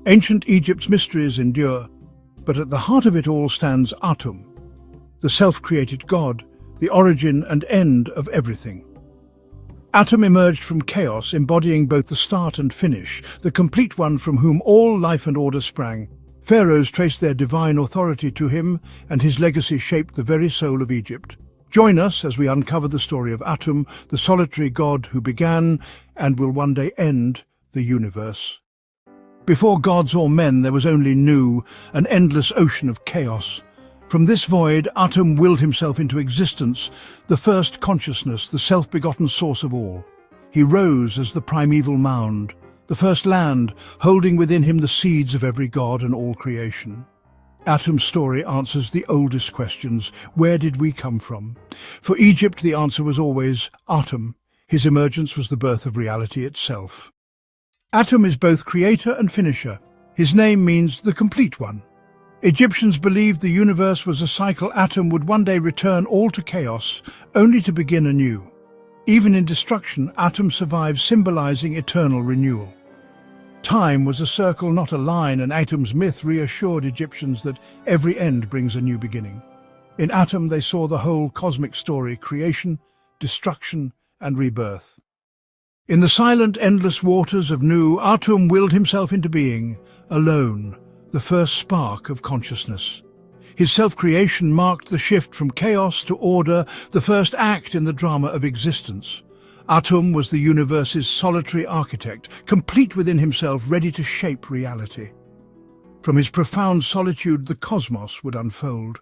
Ancient Egypt's mysteries endure, but at the heart of it all stands Atum, the self-created god, the origin and end of everything. Atum emerged from chaos, embodying both the start and finish, the complete one from whom all life and order sprang. Pharaohs traced their divine authority to him, and his legacy shaped the very soul of Egypt. Join us as we uncover the story of Atum, the solitary god who began and will one day end the universe. Before gods or men there was only Nu, an endless ocean of chaos. From this void, Atum willed himself into existence, the first consciousness, the self-begotten source of all. He rose as the primeval mound, the first land, holding within him the seeds of every god and all creation. Atum's story answers the oldest questions. Where did we come from? For Egypt, the answer was always Atum. His emergence was the birth of reality itself. Atum is both creator and finisher. His name means the complete one. Egyptians believed the universe was a cycle. Atum would one day return all to chaos, only to begin anew. Even in destruction, Atum survives, symbolizing eternal renewal. Time was a circle, not a line, and Atum's myth reassured Egyptians that every end brings a new beginning. In Atum they saw the whole cosmic story: creation, destruction, and rebirth. In the silent, endless waters of Nu, Atum willed himself into being, alone, the first spark of consciousness. His self-creation marked the shift from chaos to order, the first act in the drama of existence. Atum was the universe's solitary architect, complete within himself, ready to shape reality. From his profound solitude, the cosmos would unfold.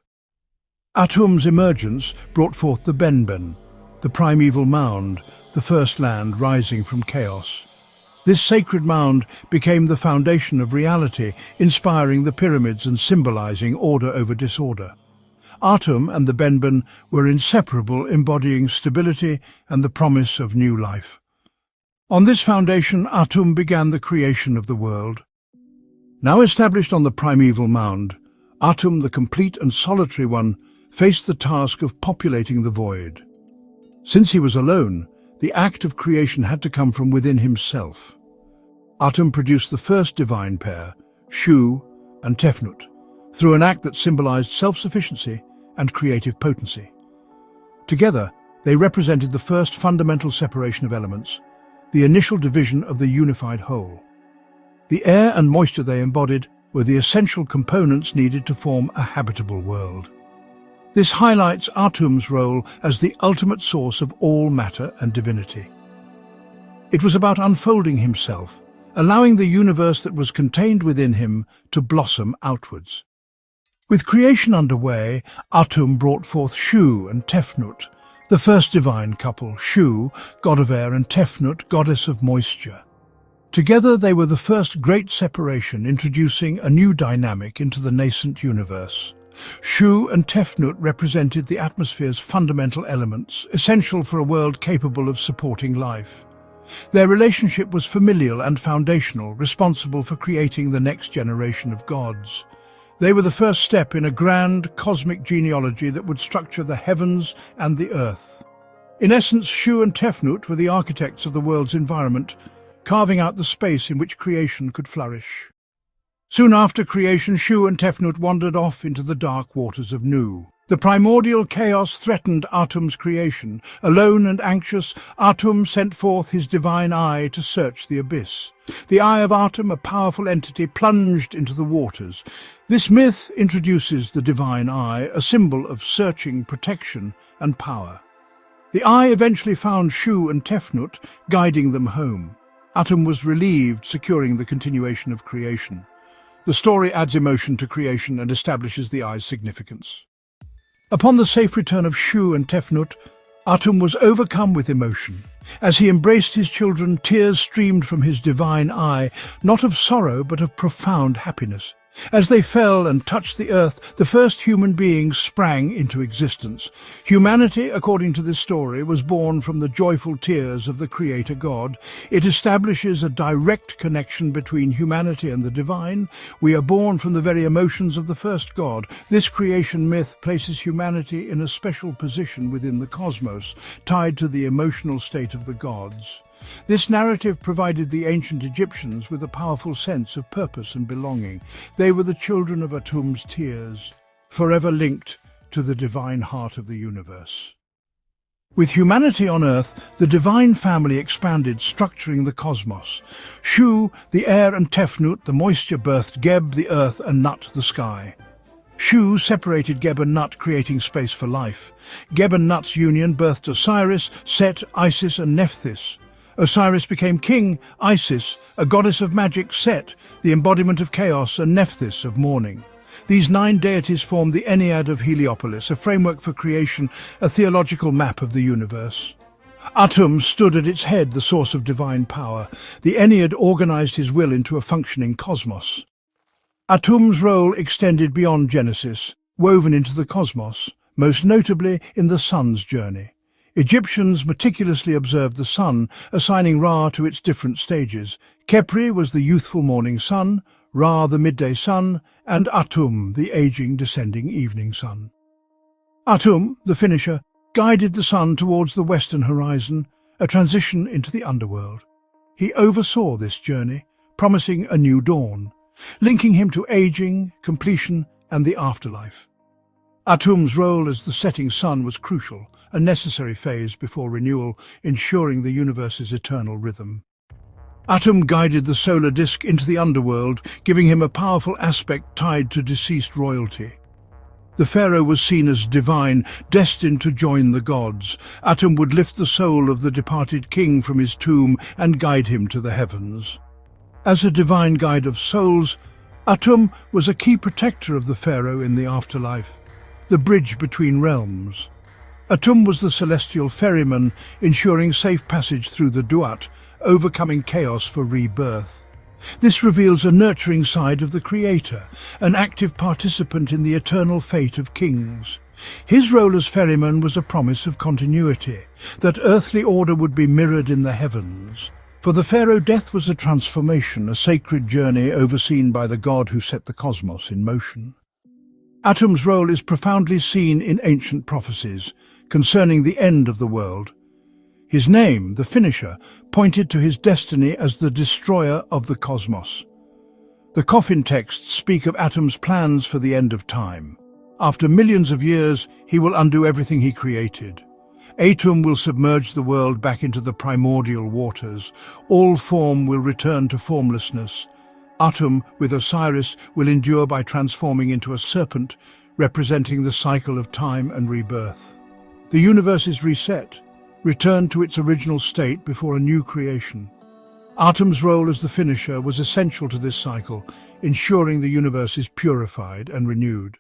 Atum's emergence brought forth the Benben, the primeval mound, the first land rising from chaos. This sacred mound became the foundation of reality, inspiring the pyramids and symbolizing order over disorder. Atum and the Benben were inseparable, embodying stability and the promise of new life. On this foundation, Atum began the creation of the world. Now established on the primeval mound, Atum, the complete and solitary one, faced the task of populating the void. Since he was alone, the act of creation had to come from within himself. Atum produced the first divine pair, Shu and Tefnut, through an act that symbolized self-sufficiency and creative potency. Together, they represented the first fundamental separation of elements, the initial division of the unified whole. The air and moisture they embodied were the essential components needed to form a habitable world. This highlights Atum's role as the ultimate source of all matter and divinity. It was about unfolding himself, allowing the universe that was contained within him to blossom outwards. With creation underway, Atum brought forth Shu and Tefnut, the first divine couple, Shu, god of air, and Tefnut, goddess of moisture. Together they were the first great separation, introducing a new dynamic into the nascent universe. Shu and Tefnut represented the atmosphere's fundamental elements, essential for a world capable of supporting life. Their relationship was familial and foundational, responsible for creating the next generation of gods. They were the first step in a grand cosmic genealogy that would structure the heavens and the earth. In essence, Shu and Tefnut were the architects of the world's environment, carving out the space in which creation could flourish. Soon after creation, Shu and Tefnut wandered off into the dark waters of Nu. The primordial chaos threatened Atum's creation. Alone and anxious, Atum sent forth his divine eye to search the abyss. The eye of Atum, a powerful entity, plunged into the waters. This myth introduces the divine eye, a symbol of searching, protection, and power. The eye eventually found Shu and Tefnut, guiding them home. Atum was relieved, securing the continuation of creation. The story adds emotion to creation and establishes the eye's significance. Upon the safe return of Shu and Tefnut, Atum was overcome with emotion. As he embraced his children, tears streamed from his divine eye, not of sorrow but of profound happiness. As they fell and touched the earth, the first human beings sprang into existence. Humanity, according to this story, was born from the joyful tears of the Creator God. It establishes a direct connection between humanity and the divine. We are born from the very emotions of the first God. This creation myth places humanity in a special position within the cosmos, tied to the emotional state of the gods. This narrative provided the ancient Egyptians with a powerful sense of purpose and belonging. They were the children of Atum's tears, forever linked to the divine heart of the universe. With humanity on Earth, the divine family expanded, structuring the cosmos. Shu, the air, and Tefnut, the moisture, birthed Geb, the earth, and Nut, the sky. Shu separated Geb and Nut, creating space for life. Geb and Nut's union birthed Osiris, Set, Isis, and Nephthys. Osiris became king, Isis, a goddess of magic, Set, the embodiment of chaos, and Nephthys of mourning. These 9 deities formed the Ennead of Heliopolis, a framework for creation, a theological map of the universe. Atum stood at its head, the source of divine power. The Ennead organized his will into a functioning cosmos. Atum's role extended beyond Genesis, woven into the cosmos, most notably in the sun's journey. Egyptians meticulously observed the sun, assigning Ra to its different stages. Khepri was the youthful morning sun, Ra the midday sun, and Atum the aging descending evening sun. Atum, the finisher, guided the sun towards the western horizon, a transition into the underworld. He oversaw this journey, promising a new dawn, linking him to aging, completion, and the afterlife. Atum's role as the setting sun was crucial, a necessary phase before renewal, ensuring the universe's eternal rhythm. Atum guided the solar disk into the underworld, giving him a powerful aspect tied to deceased royalty. The pharaoh was seen as divine, destined to join the gods. Atum would lift the soul of the departed king from his tomb and guide him to the heavens. As a divine guide of souls, Atum was a key protector of the pharaoh in the afterlife, the bridge between realms. Atum was the celestial ferryman, ensuring safe passage through the Duat, overcoming chaos for rebirth. This reveals a nurturing side of the Creator, an active participant in the eternal fate of kings. His role as ferryman was a promise of continuity, that earthly order would be mirrored in the heavens. For the pharaoh, death was a transformation, a sacred journey overseen by the god who set the cosmos in motion. Atum's role is profoundly seen in ancient prophecies concerning the end of the world. His name, the finisher, pointed to his destiny as the destroyer of the cosmos. The coffin texts speak of Atum's plans for the end of time. After millions of years, he will undo everything he created. Atum will submerge the world back into the primordial waters. All form will return to formlessness. Atum, with Osiris, will endure by transforming into a serpent, representing the cycle of time and rebirth. The universe is reset, returned to its original state before a new creation. Atum's role as the finisher was essential to this cycle, ensuring the universe is purified and renewed.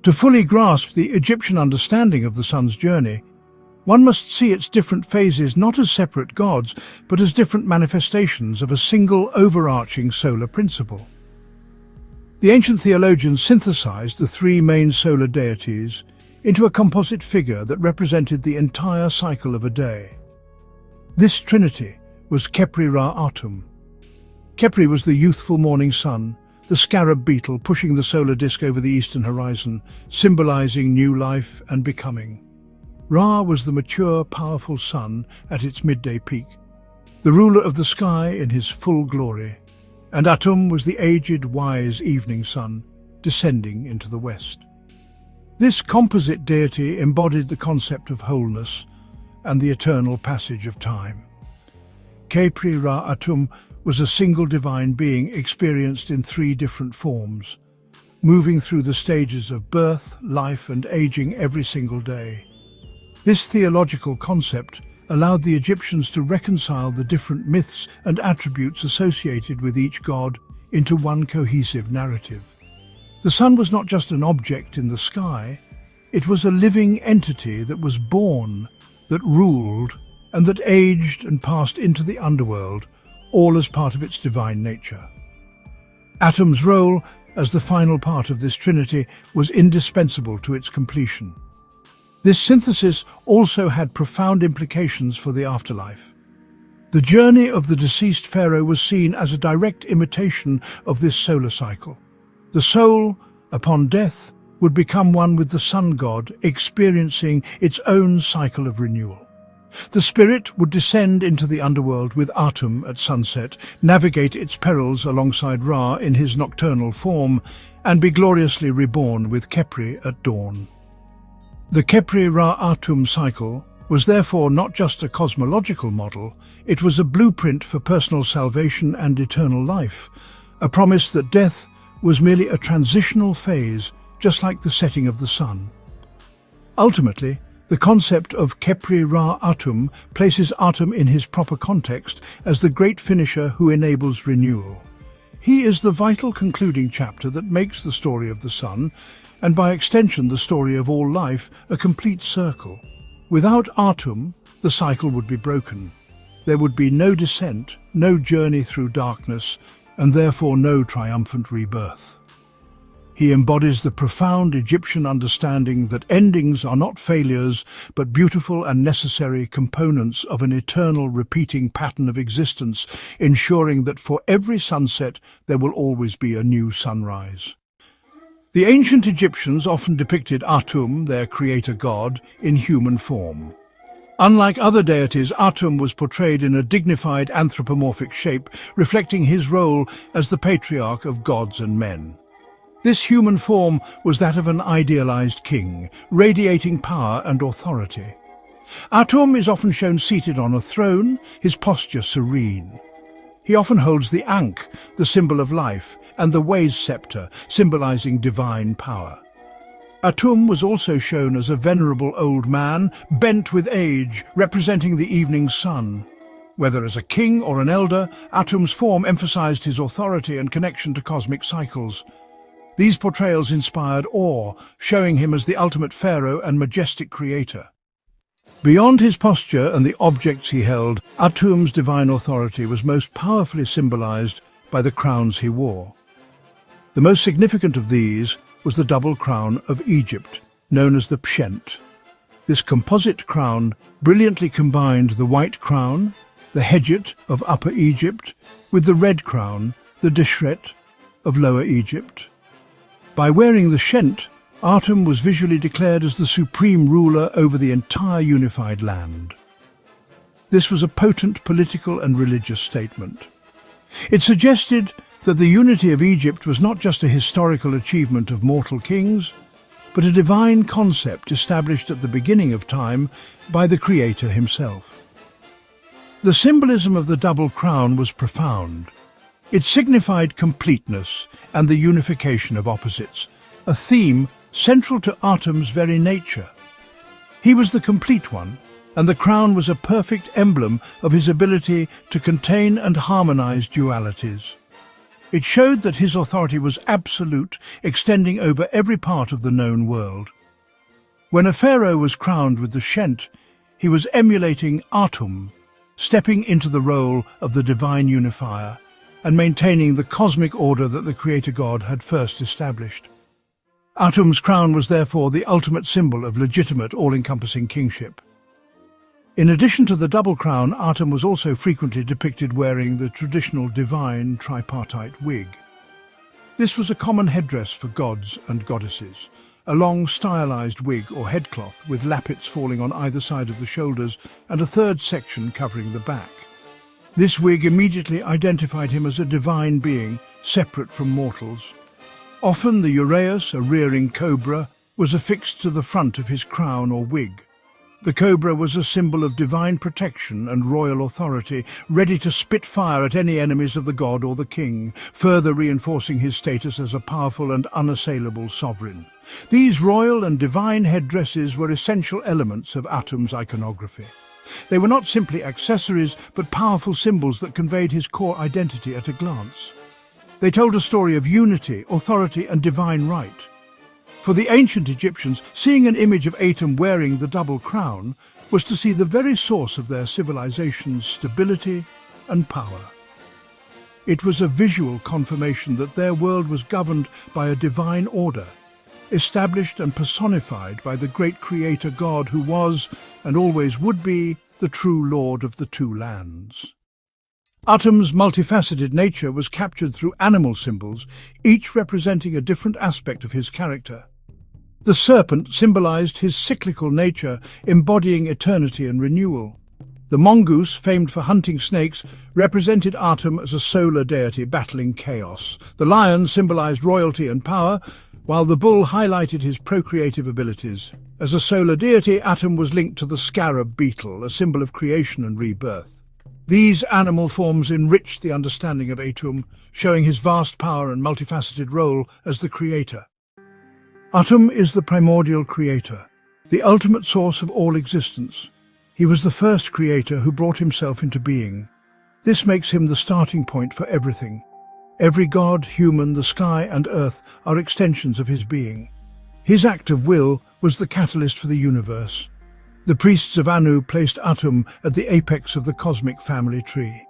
To fully grasp the Egyptian understanding of the sun's journey, one must see its different phases not as separate gods, but as different manifestations of a single overarching solar principle. The ancient theologians synthesized the 3 main solar deities into a composite figure that represented the entire cycle of a day. This trinity was Khepri Ra Atum. Khepri was the youthful morning sun, the scarab beetle pushing the solar disk over the eastern horizon, symbolizing new life and becoming. Ra was the mature, powerful sun at its midday peak, the ruler of the sky in his full glory, and Atum was the aged, wise evening sun, descending into the west. This composite deity embodied the concept of wholeness and the eternal passage of time. Khepri Ra Atum was a single divine being experienced in 3 different forms, moving through the stages of birth, life, and aging every single day. This theological concept allowed the Egyptians to reconcile the different myths and attributes associated with each god into one cohesive narrative. The sun was not just an object in the sky, it was a living entity that was born, that ruled, and that aged and passed into the underworld, all as part of its divine nature. Atum's role as the final part of this trinity was indispensable to its completion. This synthesis also had profound implications for the afterlife. The journey of the deceased pharaoh was seen as a direct imitation of this solar cycle. The soul, upon death, would become one with the sun god, experiencing its own cycle of renewal. The spirit would descend into the underworld with Atum at sunset, navigate its perils alongside Ra in his nocturnal form, and be gloriously reborn with Khepri at dawn. The Khepri-Ra-Atum cycle was therefore not just a cosmological model, it was a blueprint for personal salvation and eternal life, a promise that death was merely a transitional phase, just like the setting of the sun. Ultimately, the concept of Khepri-Ra-Atum places Atum in his proper context as the great finisher who enables renewal. He is the vital concluding chapter that makes the story of the sun, and by extension the story of all life, a complete circle. Without Atum, the cycle would be broken. There would be no descent, no journey through darkness, and therefore no triumphant rebirth. He embodies the profound Egyptian understanding that endings are not failures, but beautiful and necessary components of an eternal repeating pattern of existence, ensuring that for every sunset there will always be a new sunrise. The ancient Egyptians often depicted Atum, their creator god, in human form. Unlike other deities, Atum was portrayed in a dignified anthropomorphic shape, reflecting his role as the patriarch of gods and men. This human form was that of an idealized king, radiating power and authority. Atum is often shown seated on a throne, his posture serene. He often holds the Ankh, the symbol of life, and the Ways scepter, symbolizing divine power. Atum was also shown as a venerable old man, bent with age, representing the evening sun. Whether as a king or an elder, Atum's form emphasized his authority and connection to cosmic cycles. These portrayals inspired awe, showing him as the ultimate pharaoh and majestic creator. Beyond his posture and the objects he held, Atum's divine authority was most powerfully symbolized by the crowns he wore. The most significant of these was the double crown of Egypt, known as the Pshent. This composite crown brilliantly combined the white crown, the Hedjet of Upper Egypt, with the red crown, the Deshret of Lower Egypt. By wearing the Shent, Atum was visually declared as the supreme ruler over the entire unified land. This was a potent political and religious statement. It suggested that the unity of Egypt was not just a historical achievement of mortal kings, but a divine concept established at the beginning of time by the Creator himself. The symbolism of the double crown was profound. It signified completeness and the unification of opposites, a theme central to Atum's very nature. He was the complete one, and the crown was a perfect emblem of his ability to contain and harmonize dualities. It showed that his authority was absolute, extending over every part of the known world. When a pharaoh was crowned with the Shent, he was emulating Atum, stepping into the role of the divine unifier and maintaining the cosmic order that the Creator God had first established. Atum's crown was therefore the ultimate symbol of legitimate, all-encompassing kingship. In addition to the double crown, Atum was also frequently depicted wearing the traditional divine tripartite wig. This was a common headdress for gods and goddesses, a long stylized wig or headcloth with lappets falling on either side of the shoulders and a third section covering the back. This wig immediately identified him as a divine being, separate from mortals. Often the uraeus, a rearing cobra, was affixed to the front of his crown or wig. The cobra was a symbol of divine protection and royal authority, ready to spit fire at any enemies of the god or the king, further reinforcing his status as a powerful and unassailable sovereign. These royal and divine headdresses were essential elements of Atum's iconography. They were not simply accessories, but powerful symbols that conveyed his core identity at a glance. They told a story of unity, authority, and divine right. For the ancient Egyptians, seeing an image of Atum wearing the double crown was to see the very source of their civilization's stability and power. It was a visual confirmation that their world was governed by a divine order, established and personified by the great Creator God who was, and always would be, the true Lord of the two lands. Atum's multifaceted nature was captured through animal symbols, each representing a different aspect of his character. The serpent symbolized his cyclical nature, embodying eternity and renewal. The mongoose, famed for hunting snakes, represented Atum as a solar deity battling chaos. The lion symbolized royalty and power, while the bull highlighted his procreative abilities. As a solar deity, Atum was linked to the scarab beetle, a symbol of creation and rebirth. These animal forms enriched the understanding of Atum, showing his vast power and multifaceted role as the creator. Atum is the primordial creator, the ultimate source of all existence. He was the first creator who brought himself into being. This makes him the starting point for everything. Every god, human, the sky and earth are extensions of his being. His act of will was the catalyst for the universe. The priests of Anu placed Atum at the apex of the cosmic family tree.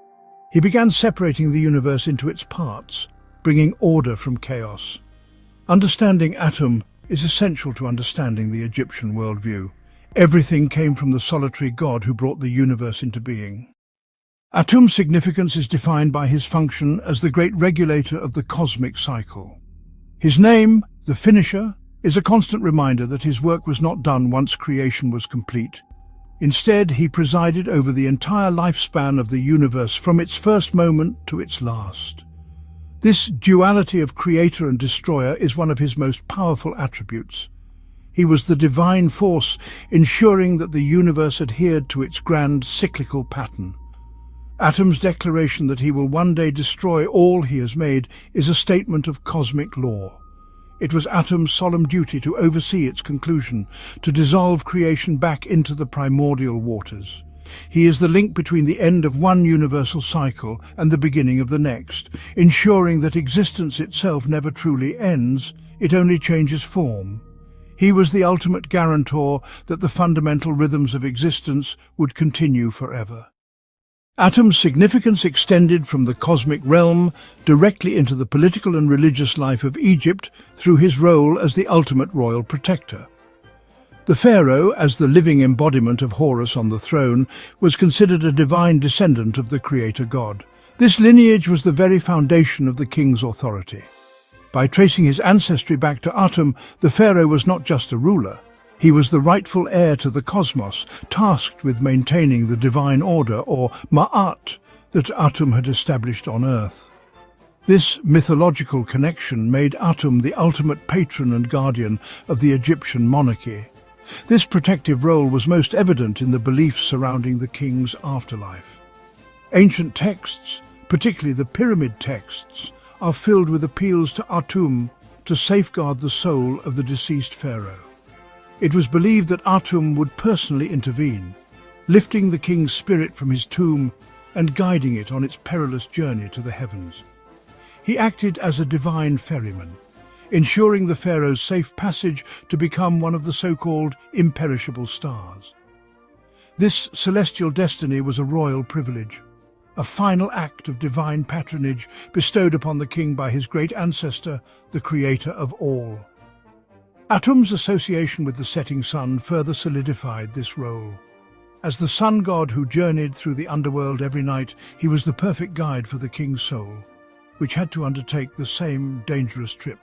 He began separating the universe into its parts, bringing order from chaos. Understanding Atum is essential to understanding the Egyptian worldview. Everything came from the solitary god who brought the universe into being. Atum's significance is defined by his function as the great regulator of the cosmic cycle. His name, the finisher, is a constant reminder that his work was not done once creation was complete. Instead, he presided over the entire lifespan of the universe from its first moment to its last. This duality of creator and destroyer is one of his most powerful attributes. He was the divine force, ensuring that the universe adhered to its grand cyclical pattern. Atum's declaration that he will one day destroy all he has made is a statement of cosmic law. It was Atum's solemn duty to oversee its conclusion, to dissolve creation back into the primordial waters. He is the link between the end of one universal cycle and the beginning of the next, ensuring that existence itself never truly ends, it only changes form. He was the ultimate guarantor that the fundamental rhythms of existence would continue forever. Atum's significance extended from the cosmic realm directly into the political and religious life of Egypt through his role as the ultimate royal protector. The pharaoh, as the living embodiment of Horus on the throne, was considered a divine descendant of the creator god. This lineage was the very foundation of the king's authority. By tracing his ancestry back to Atum, the pharaoh was not just a ruler. He was the rightful heir to the cosmos, tasked with maintaining the divine order, or ma'at, that Atum had established on earth. This mythological connection made Atum the ultimate patron and guardian of the Egyptian monarchy. This protective role was most evident in the beliefs surrounding the king's afterlife. Ancient texts, particularly the pyramid texts, are filled with appeals to Atum to safeguard the soul of the deceased pharaoh. It was believed that Atum would personally intervene, lifting the king's spirit from his tomb and guiding it on its perilous journey to the heavens. He acted as a divine ferryman, ensuring the pharaoh's safe passage to become one of the so-called imperishable stars. This celestial destiny was a royal privilege, a final act of divine patronage bestowed upon the king by his great ancestor, the creator of all. Atum's association with the setting sun further solidified this role. As the sun god who journeyed through the underworld every night, he was the perfect guide for the king's soul, which had to undertake the same dangerous trip.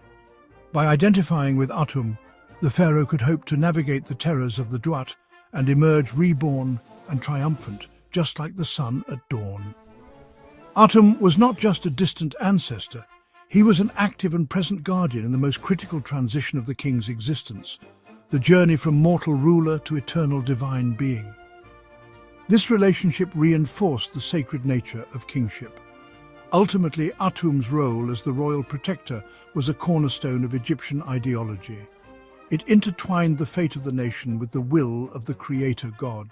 By identifying with Atum, the pharaoh could hope to navigate the terrors of the Duat and emerge reborn and triumphant, just like the sun at dawn. Atum was not just a distant ancestor. He was an active and present guardian in the most critical transition of the king's existence, the journey from mortal ruler to eternal divine being. This relationship reinforced the sacred nature of kingship. Ultimately, Atum's role as the royal protector was a cornerstone of Egyptian ideology. It intertwined the fate of the nation with the will of the creator god.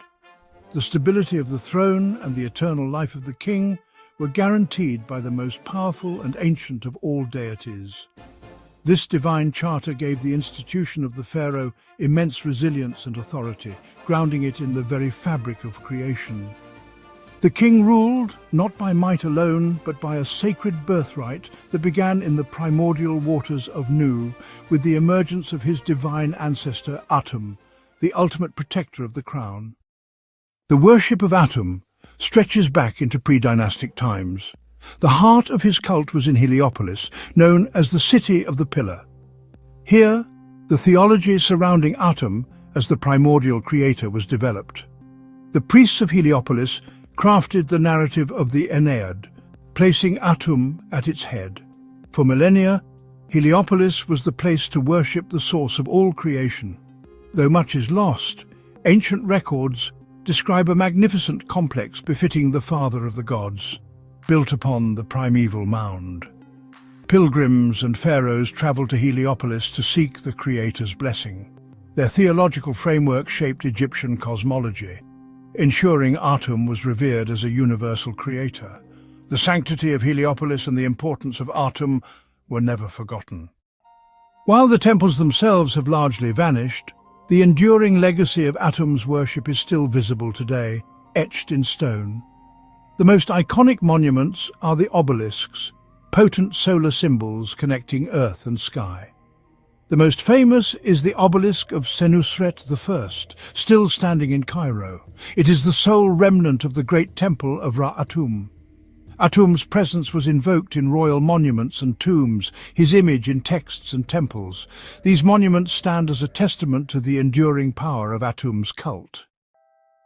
The stability of the throne and the eternal life of the king were guaranteed by the most powerful and ancient of all deities. This divine charter gave the institution of the pharaoh immense resilience and authority, grounding it in the very fabric of creation. The king ruled, not by might alone, but by a sacred birthright that began in the primordial waters of Nu, with the emergence of his divine ancestor Atum, the ultimate protector of the crown. The worship of Atum stretches back into pre-dynastic times. The heart of his cult was in Heliopolis, known as the City of the Pillar. Here, the theology surrounding Atum as the primordial creator was developed. The priests of Heliopolis crafted the narrative of the Aeneid, placing Atum at its head. For millennia, Heliopolis was the place to worship the source of all creation. Though much is lost, ancient records describe a magnificent complex befitting the father of the gods, built upon the primeval mound. Pilgrims and pharaohs traveled to Heliopolis to seek the Creator's blessing. Their theological framework shaped Egyptian cosmology, ensuring Atum was revered as a universal creator. The sanctity of Heliopolis and the importance of Atum were never forgotten. While the temples themselves have largely vanished, the enduring legacy of Atum's worship is still visible today, etched in stone. The most iconic monuments are the obelisks, potent solar symbols connecting earth and sky. The most famous is the obelisk of Senusret I, still standing in Cairo. It is the sole remnant of the great temple of Ra-Atum. Atum's presence was invoked in royal monuments and tombs, his image in texts and temples. These monuments stand as a testament to the enduring power of Atum's cult.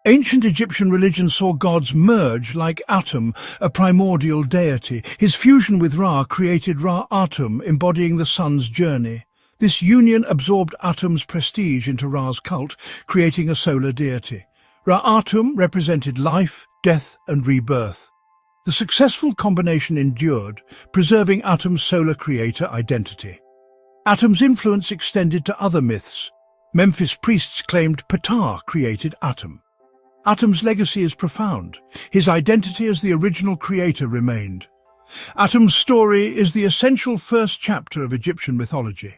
Ancient Egyptian religion saw gods merge like Atum, a primordial deity. His fusion with Ra created Ra-Atum, embodying the sun's journey. This union absorbed Atum's prestige into Ra's cult, creating a solar deity. Ra-Atum represented life, death, and rebirth. The successful combination endured, preserving Atum's solar creator identity. Atum's influence extended to other myths. Memphis priests claimed Ptah created Atum. Atum's legacy is profound. His identity as the original creator remained. Atum's story is the essential first chapter of Egyptian mythology.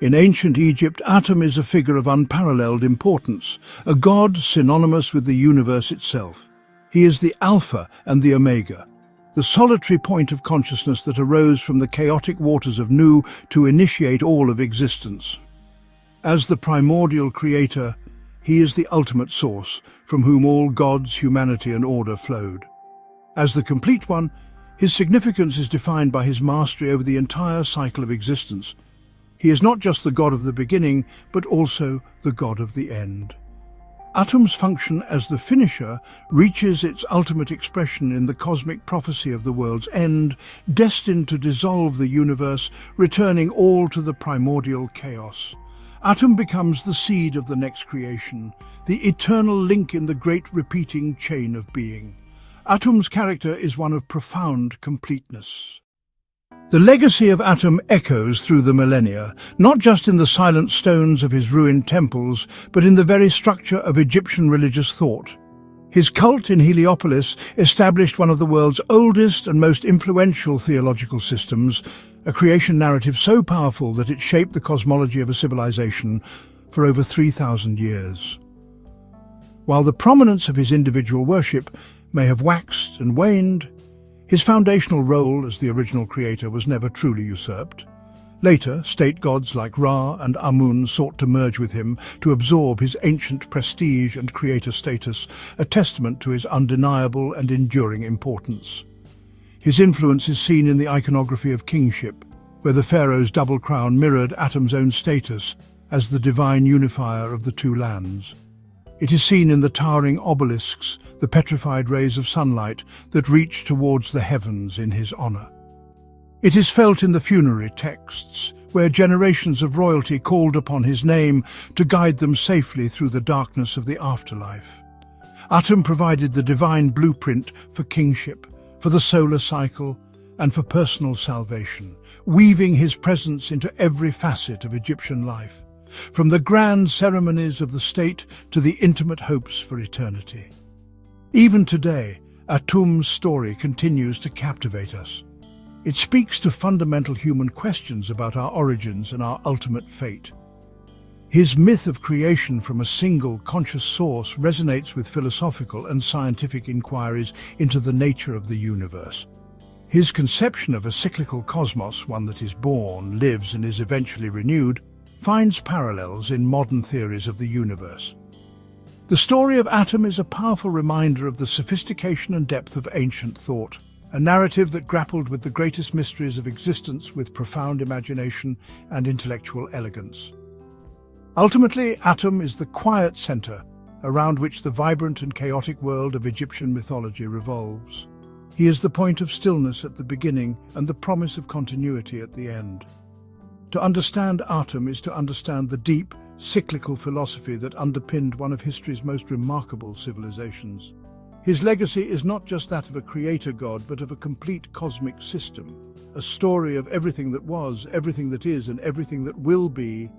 In ancient Egypt, Atum is a figure of unparalleled importance, a god synonymous with the universe itself. He is the Alpha and the Omega, the solitary point of consciousness that arose from the chaotic waters of Nu to initiate all of existence. As the primordial creator, he is the ultimate source, from whom all gods, humanity, and order flowed. As the complete one, his significance is defined by his mastery over the entire cycle of existence. He is not just the god of the beginning, but also the god of the end. Atum's function as the finisher reaches its ultimate expression in the cosmic prophecy of the world's end, destined to dissolve the universe, returning all to the primordial chaos. Atum becomes the seed of the next creation, the eternal link in the great repeating chain of being. Atum's character is one of profound completeness. The legacy of Atum echoes through the millennia, not just in the silent stones of his ruined temples, but in the very structure of Egyptian religious thought. His cult in Heliopolis established one of the world's oldest and most influential theological systems, a creation narrative so powerful that it shaped the cosmology of a civilization for over 3,000 years. While the prominence of his individual worship may have waxed and waned, his foundational role as the original creator was never truly usurped. Later, state gods like Ra and Amun sought to merge with him to absorb his ancient prestige and creator status, a testament to his undeniable and enduring importance. His influence is seen in the iconography of kingship, where the pharaoh's double crown mirrored Atum's own status as the divine unifier of the two lands. It is seen in the towering obelisks, the petrified rays of sunlight that reach towards the heavens in his honor. It is felt in the funerary texts, where generations of royalty called upon his name to guide them safely through the darkness of the afterlife. Atum provided the divine blueprint for kingship, for the solar cycle, and for personal salvation, weaving his presence into every facet of Egyptian life, from the grand ceremonies of the state to the intimate hopes for eternity. Even today, Atum's story continues to captivate us. It speaks to fundamental human questions about our origins and our ultimate fate. His myth of creation from a single conscious source resonates with philosophical and scientific inquiries into the nature of the universe. His conception of a cyclical cosmos, one that is born, lives, and is eventually renewed, finds parallels in modern theories of the universe. The story of Atum is a powerful reminder of the sophistication and depth of ancient thought, a narrative that grappled with the greatest mysteries of existence with profound imagination and intellectual elegance. Ultimately, Atum is the quiet center around which the vibrant and chaotic world of Egyptian mythology revolves. He is the point of stillness at the beginning and the promise of continuity at the end. To understand Atum is to understand the deep, cyclical philosophy that underpinned one of history's most remarkable civilizations. His legacy is not just that of a creator god, but of a complete cosmic system, a story of everything that was, everything that is, and everything that will be,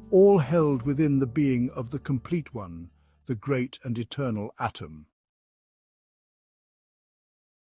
all held within the being of the complete one, the great and eternal Atum.